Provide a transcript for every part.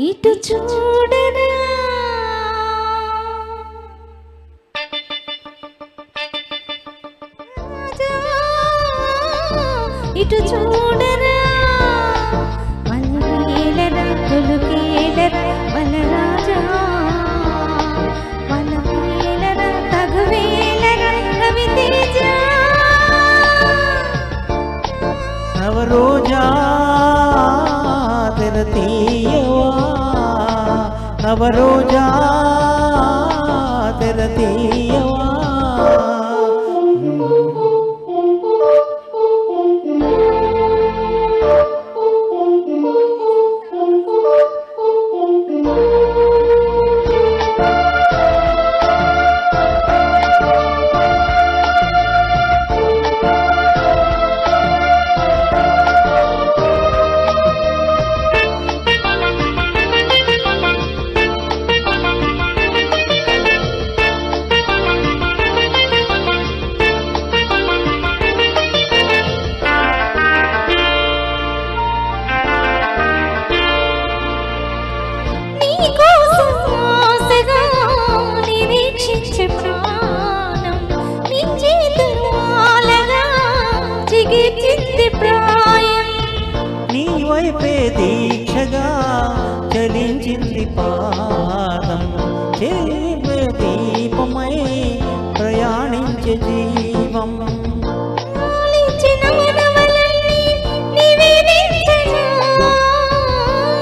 ఇటు చూడరా ఇటు చూడరా వలవేలరా కొలుకేలరా వలరాజా వలవేలరా తగువేలరా రవితేజ నవరోజా తెరతీయవా నవరోజా తెరతీయవా నీ వైపే దీక్షగా చలించింది పాదం చెలిపే దీపమై ప్రయాణించే జీవం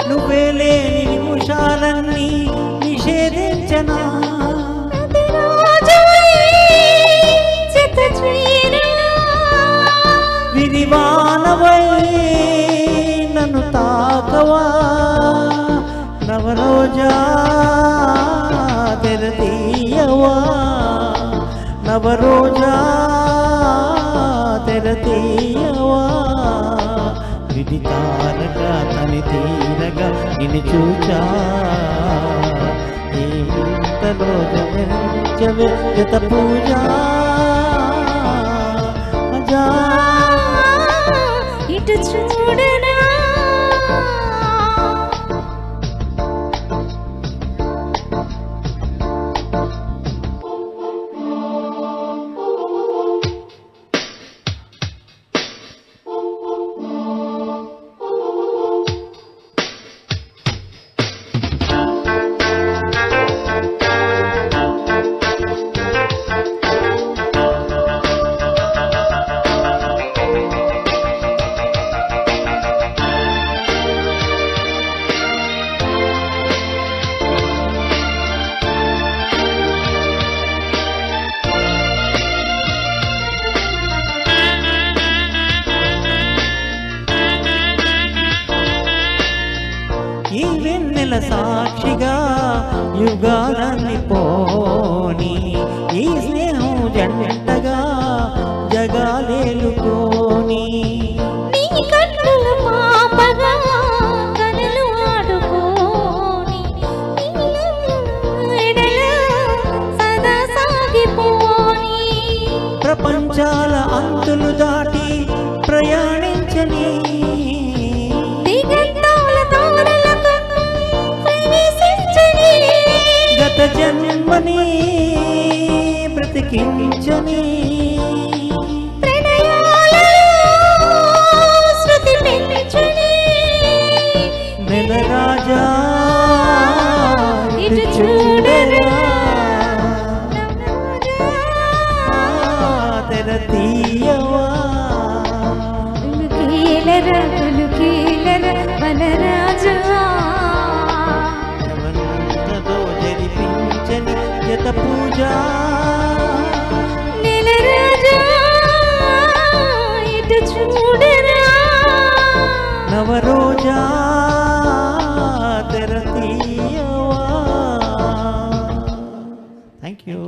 నువ్వే లేని నిమిషాలన్నీ నిషేధించనా విరివానవై నన్ను తాకవా నవరోజా తెరతీయవా నవరోజా తెరతీయవా విధి తారగా తని తీరగా నిన్ను చూచా ఏమింతలో జమించవే జత పూజా ఇటు చూడరా ఈ వెన్నెల సాక్షిగా యుగాలన్నీ పోని ఈ స్నేహం జంటగా జగాలేలుకోని నీ కన్నుల పాపగా కనులు ఆడుకోని సదా సాగిపోని ప్రపంచాల అంతులు దాటి ప్రయాణించని గత జన్మని బ్రతికించని నెలరాజా ఇటు చూడరా తెరతీయవా కొలుకేలరా వనరాజా జరిపించని జత పూజా నెలరాజా ఇటు చూడరా నవరోజా తెరతీయవా. Thank you.